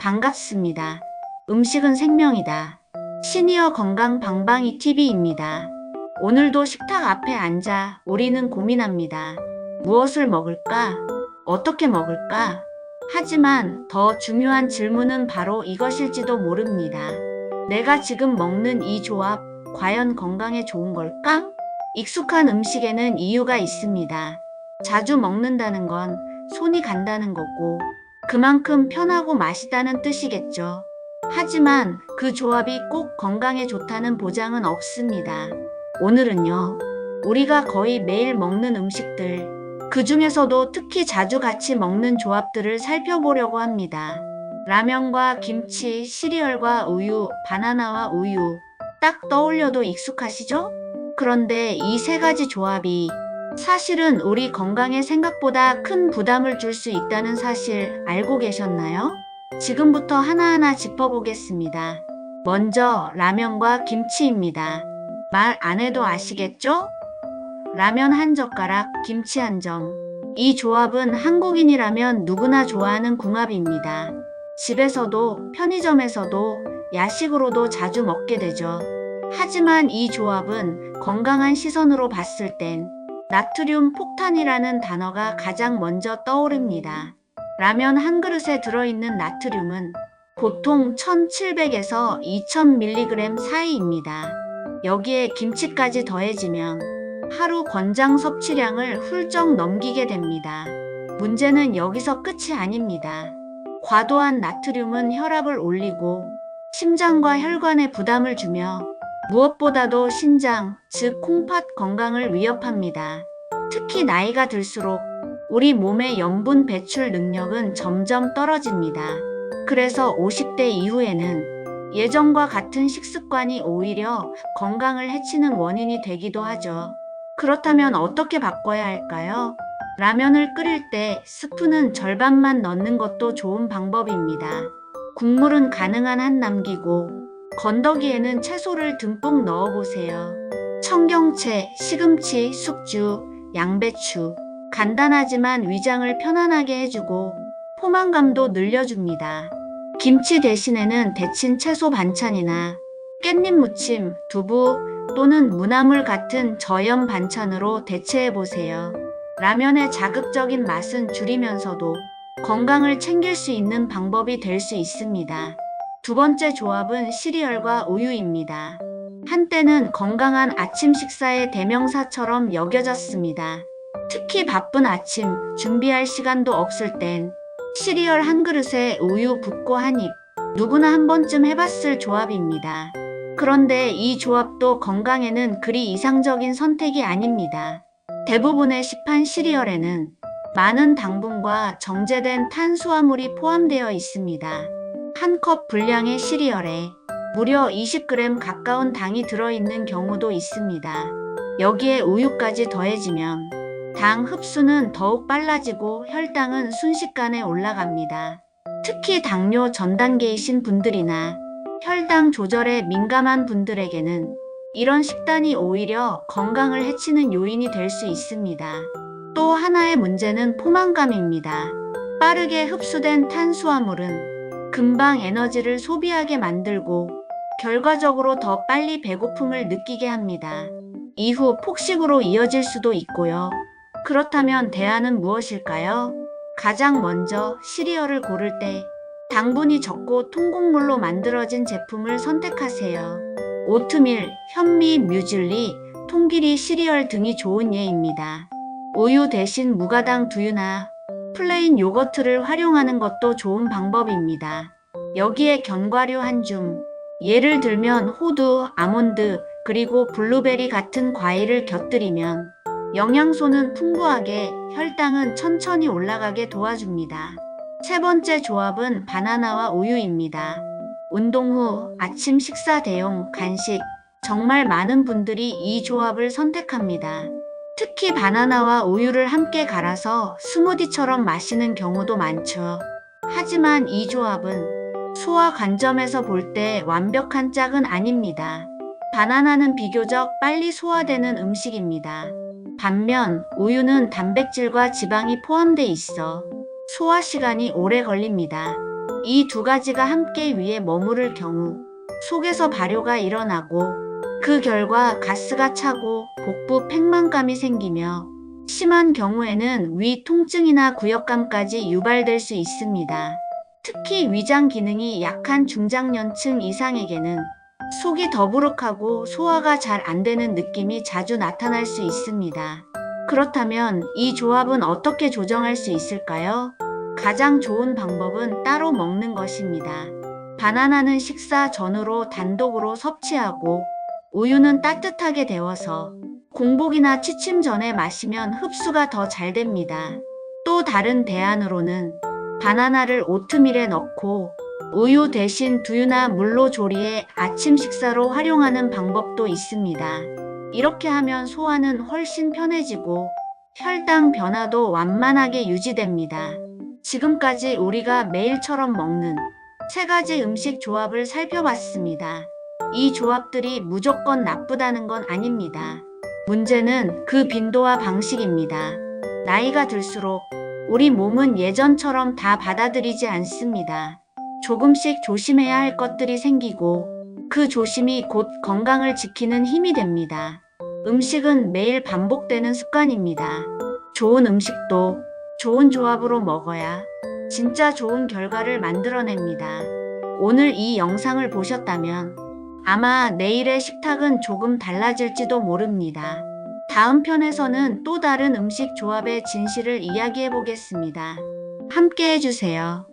반갑습니다. 음식은 생명이다. 시니어 건강 방방이 TV입니다. 오늘도 식탁 앞에 앉아 우리는 고민합니다. 무엇을 먹을까? 어떻게 먹을까? 하지만 더 중요한 질문은 바로 이것일지도 모릅니다. 내가 지금 먹는 이 조합, 과연 건강에 좋은 걸까? 익숙한 음식에는 이유가 있습니다. 자주 먹는다는 건 손이 간다는 거고, 그만큼 편하고 맛있다는 뜻이겠죠. 하지만 그 조합이 꼭 건강에 좋다는 보장은 없습니다. 오늘은요, 우리가 거의 매일 먹는 음식들, 그 중에서도 특히 자주 같이 먹는 조합들을 살펴보려고 합니다. 라면과 김치, 시리얼과 우유, 바나나와 우유, 딱 떠올려도 익숙하시죠? 그런데 이 세 가지 조합이 사실은 우리 건강에 생각보다 큰 부담을 줄 수 있다는 사실 알고 계셨나요? 지금부터 하나하나 짚어보겠습니다. 먼저 라면과 김치입니다. 말 안 해도 아시겠죠? 라면 한 젓가락, 김치 한 점. 이 조합은 한국인이라면 누구나 좋아하는 궁합입니다. 집에서도, 편의점에서도, 야식으로도 자주 먹게 되죠. 하지만 이 조합은 건강한 시선으로 봤을 땐 나트륨 폭탄이라는 단어가 가장 먼저 떠오릅니다. 라면 한 그릇에 들어있는 나트륨은 보통 1700에서 2000mg 사이입니다. 여기에 김치까지 더해지면 하루 권장 섭취량을 훌쩍 넘기게 됩니다. 문제는 여기서 끝이 아닙니다. 과도한 나트륨은 혈압을 올리고 심장과 혈관에 부담을 주며 무엇보다도 신장, 즉 콩팥 건강을 위협합니다. 특히 나이가 들수록 우리 몸의 염분 배출 능력은 점점 떨어집니다. 그래서 50대 이후에는 예전과 같은 식습관이 오히려 건강을 해치는 원인이 되기도 하죠. 그렇다면 어떻게 바꿔야 할까요? 라면을 끓일 때 스프는 절반만 넣는 것도 좋은 방법입니다. 국물은 가능한 한 남기고 건더기에는 채소를 듬뿍 넣어보세요. 청경채, 시금치, 숙주, 양배추. 간단하지만 위장을 편안하게 해주고 포만감도 늘려줍니다. 김치 대신에는 데친 채소 반찬이나 깻잎 무침, 두부 또는 무나물 같은 저염 반찬으로 대체해보세요. 라면의 자극적인 맛은 줄이면서도 건강을 챙길 수 있는 방법이 될 수 있습니다. 두 번째 조합은 시리얼과 우유입니다. 한때는 건강한 아침 식사의 대명사처럼 여겨졌습니다. 특히 바쁜 아침, 준비할 시간도 없을 땐 시리얼 한 그릇에 우유 붓고 한 입, 누구나 한 번쯤 해봤을 조합입니다. 그런데 이 조합도 건강에는 그리 이상적인 선택이 아닙니다. 대부분의 시판 시리얼에는 많은 당분과 정제된 탄수화물이 포함되어 있습니다. 한 컵 분량의 시리얼에 무려 20g 가까운 당이 들어있는 경우도 있습니다. 여기에 우유까지 더해지면 당 흡수는 더욱 빨라지고 혈당은 순식간에 올라갑니다. 특히 당뇨 전 단계이신 분들이나 혈당 조절에 민감한 분들에게는 이런 식단이 오히려 건강을 해치는 요인이 될 수 있습니다. 또 하나의 문제는 포만감입니다. 빠르게 흡수된 탄수화물은 금방 에너지를 소비하게 만들고 결과적으로 더 빨리 배고픔을 느끼게 합니다. 이후 폭식으로 이어질 수도 있고요. 그렇다면 대안은 무엇일까요? 가장 먼저 시리얼을 고를 때 당분이 적고 통곡물로 만들어진 제품을 선택하세요. 오트밀, 현미, 뮤즐리, 통기리 시리얼 등이 좋은 예입니다. 우유 대신 무가당 두유나 플레인 요거트를 활용하는 것도 좋은 방법입니다. 여기에 견과류 한 줌, 예를 들면 호두, 아몬드, 그리고 블루베리 같은 과일을 곁들이면 영양소는 풍부하게, 혈당은 천천히 올라가게 도와줍니다. 세 번째 조합은 바나나와 우유입니다. 운동 후 아침 식사 대용 간식, 정말 많은 분들이 이 조합을 선택합니다. 특히 바나나와 우유를 함께 갈아서 스무디처럼 마시는 경우도 많죠. 하지만 이 조합은 소화 관점에서 볼 때 완벽한 짝은 아닙니다. 바나나는 비교적 빨리 소화되는 음식입니다. 반면 우유는 단백질과 지방이 포함돼 있어 소화 시간이 오래 걸립니다. 이 두 가지가 함께 위에 머무를 경우 속에서 발효가 일어나고 그 결과 가스가 차고 복부 팽만감이 생기며 심한 경우에는 위 통증이나 구역감까지 유발될 수 있습니다. 특히 위장 기능이 약한 중장년층 이상에게는 속이 더부룩하고 소화가 잘 안 되는 느낌이 자주 나타날 수 있습니다. 그렇다면 이 조합은 어떻게 조정할 수 있을까요? 가장 좋은 방법은 따로 먹는 것입니다. 바나나는 식사 전후로 단독으로 섭취하고 우유는 따뜻하게 데워서 공복이나 취침 전에 마시면 흡수가 더 잘 됩니다. 또 다른 대안으로는 바나나를 오트밀에 넣고 우유 대신 두유나 물로 조리해 아침 식사로 활용하는 방법도 있습니다. 이렇게 하면 소화는 훨씬 편해지고 혈당 변화도 완만하게 유지됩니다. 지금까지 우리가 매일처럼 먹는 3가지 음식 조합을 살펴봤습니다. 이 조합들이 무조건 나쁘다는 건 아닙니다. 문제는 그 빈도와 방식입니다. 나이가 들수록 우리 몸은 예전처럼 다 받아들이지 않습니다. 조금씩 조심해야 할 것들이 생기고 그 조심이 곧 건강을 지키는 힘이 됩니다. 음식은 매일 반복되는 습관입니다. 좋은 음식도 좋은 조합으로 먹어야 진짜 좋은 결과를 만들어냅니다. 오늘 이 영상을 보셨다면 아마 내일의 식탁은 조금 달라질지도 모릅니다. 다음 편에서는 또 다른 음식 조합의 진실을 이야기해 보겠습니다. 함께 해주세요.